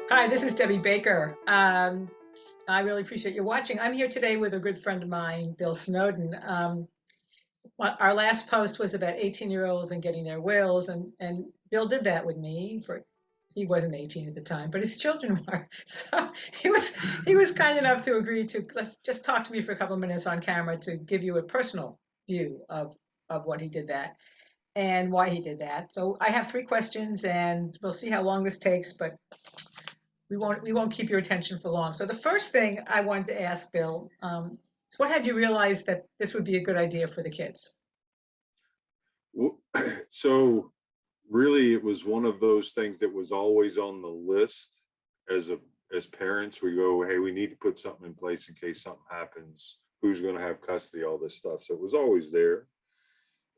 Hi, this is Debbie Baker. I really appreciate you watching. I'm here today with a good friend of mine, Bill Snowden. Our last post was about 18-year-olds and getting their wills, and Bill did that with me he wasn't 18 at the time, but his children were. So he was kind enough to agree to let's just talk to me for a couple of minutes on camera to give you a personal view of what he did that and why he did that. So I have three questions, and we'll see how long this takes, but we won't keep your attention for long. So the first thing I wanted to ask Bill is what had you realized that this would be a good idea for the kids? Well, so really, it was one of those things that was always on the list as parents. We go, hey, we need to put something in place in case something happens. Who's going to have custody? All this stuff. So it was always there.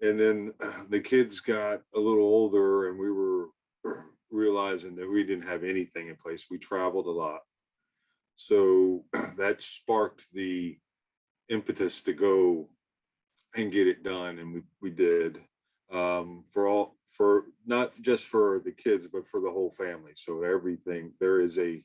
And then the kids got a little older, and we were realizing that we didn't have anything in place. We traveled a lot, so that sparked the impetus to go and get it done, and we did, for not just for the kids but for the whole family. So everything, there is a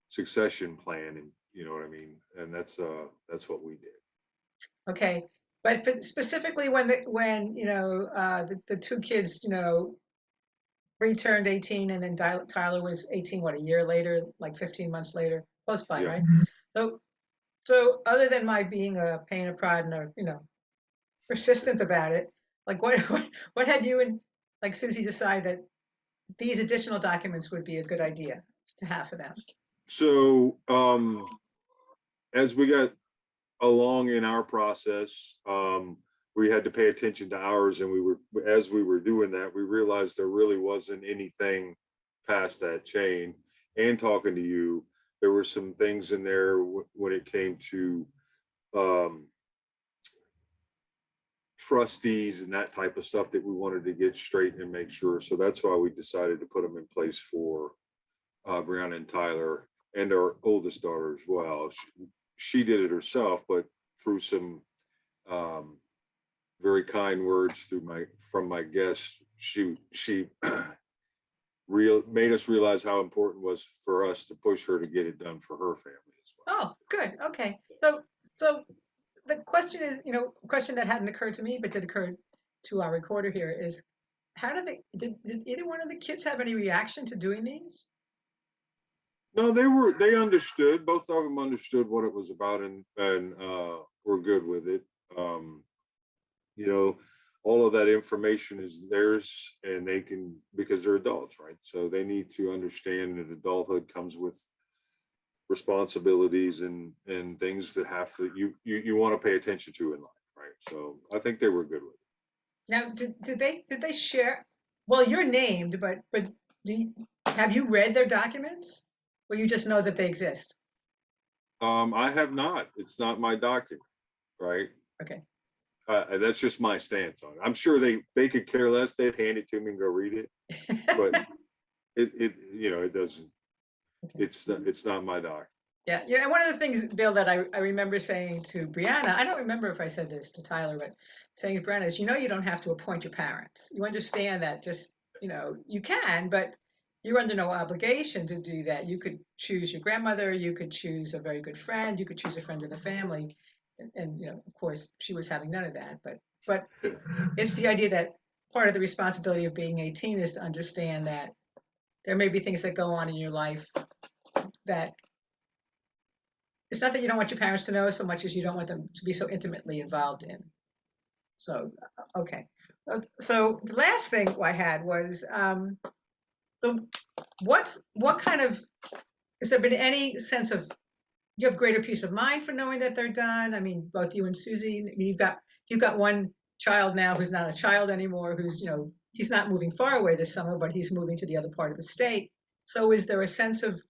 succession plan, and you know what I mean, and that's what we did. Okay, but specifically when the two kids returned 18 and then Tyler was 18 what a year later, like 15 months later, close by, Yeah. right? So so other than my being a pain in the pride and persistent about it, like what had you and like Susie decide that these additional documents would be a good idea to have for them? So as we got along in our process, we had to pay attention to ours, and as we were doing that, we realized there really wasn't anything past that chain. And talking to you, there were some things in there when it came to um, trustees and that type of stuff that we wanted to get straight and make sure. So that's why we decided to put them in place for Brianna and Tyler, and our oldest daughter as well. She did it herself, but through some um, very kind words from my guest, she made us realize how important it was for us to push her to get it done for her family as well. Oh, good. Okay. So the question is, a question that hadn't occurred to me but did occur to our recorder here is how did either one of the kids have any reaction to doing these? No, they understood. Both of them understood what it was about, and were good with it. Um, you know, all of that information is theirs, and they can, because they're adults, right? So they need to understand that adulthood comes with responsibilities and things that have to you want to pay attention to in life, right? So I think they were good with Now, did they share? Well, you're named, but have you read their documents, or you just know that they exist? it. I have not. It's not my document, right? Okay. That's just my stance on it. I'm sure they could care less. They'd hand it to me and go read it, but it doesn't. Okay. It's not my doc. Yeah, yeah. And one of the things, Bill, that I remember saying to Brianna, I don't remember if I said this to Tyler, but saying to Brianna is, you don't have to appoint your parents. You understand that just, you can, but you're under no obligation to do that. You could choose your grandmother, you could choose a very good friend, you could choose a friend of the family. And of course, she was having none of that. But it's the idea that part of the responsibility of being 18 is to understand that there may be things that go on in your life that it's not that you don't want your parents to know so much as you don't want them to be so intimately involved in. So, okay. So the last thing I had was, so what kind of, has there been any sense of, you have greater peace of mind for knowing that they're done? I mean, both you and Susie, I mean, you've got one child now who's not a child anymore, who's, he's not moving far away this summer, but he's moving to the other part of the state. So is there a sense of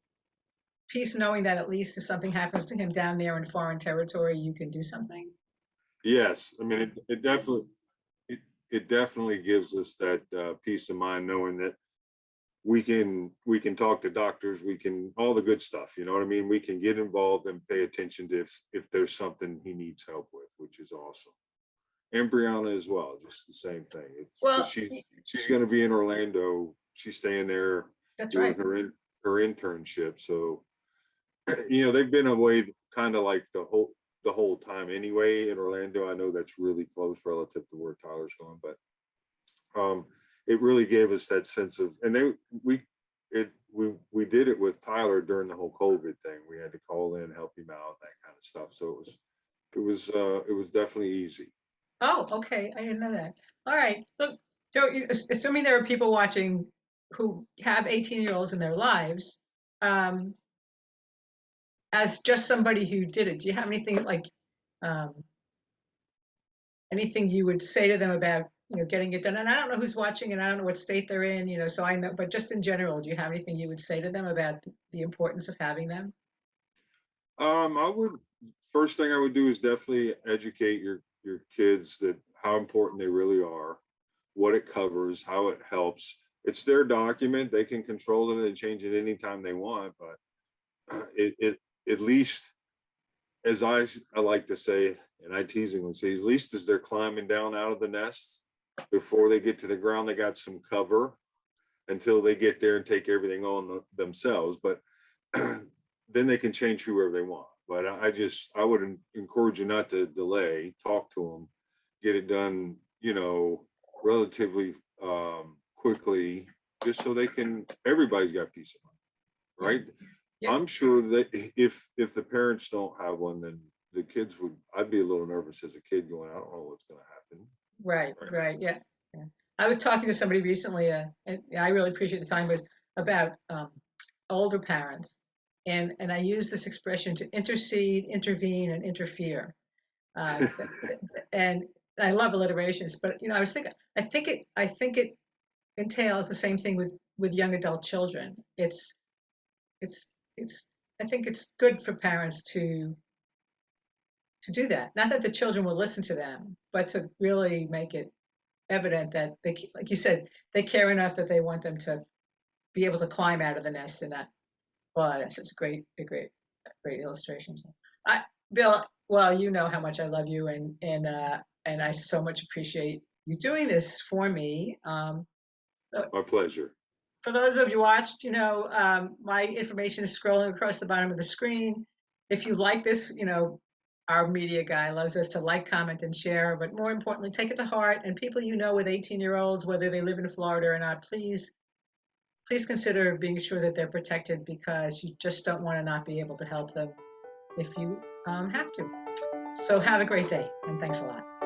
peace knowing that at least if something happens to him down there in foreign territory, you can do something? Yes, I mean it definitely gives us that peace of mind knowing that we can talk to doctors, we can, all the good stuff, you know what I mean? We can get involved and pay attention to if there's something he needs help with, which is awesome. And Brianna as well, just the same thing. Because Well, she's going to be in Orlando. She's staying there that's doing right. her her internship. So, you know, they've been away kind of like the whole time anyway in Orlando. I know that's really close relative to where Tyler's going, but it really gave us that sense of, and then we did it with Tyler during the whole COVID thing. We had to call in, help him out, that kind of stuff. So it was definitely easy. Oh, okay. I didn't know that. All right. Look, so assuming there are people watching who have 18-year-olds in their lives, um, as just somebody who did it, do you have anything like um, anything you would say to them about, getting it done? And I don't know who's watching, and I don't know what state they're in, so I know, but just in general, do you have anything you would say to them about the importance of having them? I would, first thing I would do is definitely educate your kids that how important they really are, what it covers, how it helps. It's their document. They can control it and change it anytime they want, but it at least, as I like to say, and I teasingly say, at least as they're climbing down out of the nest, before they get to the ground, they got some cover until they get there and take everything on themselves. But then they can change whoever they want. But I would encourage you not to delay, talk to them, get it done, you know, relatively quickly, just so they can, everybody's got peace of mind, right? Yeah. I'm sure that if the parents don't have one, then the kids would, I'd be a little nervous as a kid going, I don't know what's going to happen. Right. Yeah. Yeah. I was talking to somebody recently, and I really appreciate the time, was about older parents. And I use this expression to intercede, intervene, and interfere. Uh, and I love alliterations, but I was thinking, I think it entails the same thing with young adult children. It's, it's, I think it's good for parents to do that. Not that the children will listen to them, but to really make it evident that they, like you said, they care enough that they want them to be able to climb out of the nest and not. Well, that's such a great illustration. So, Bill, well, you know how much I love you, and I so much appreciate you doing this for me. So My pleasure. for those of you who watched, my information is scrolling across the bottom of the screen. If you like this, our media guy loves us to like, comment, and share, but more importantly, take it to heart. And people with 18-year-olds, whether they live in Florida or not, please consider being sure that they're protected, because you just don't want to not be able to help them if you have to. So have a great day, and thanks a lot.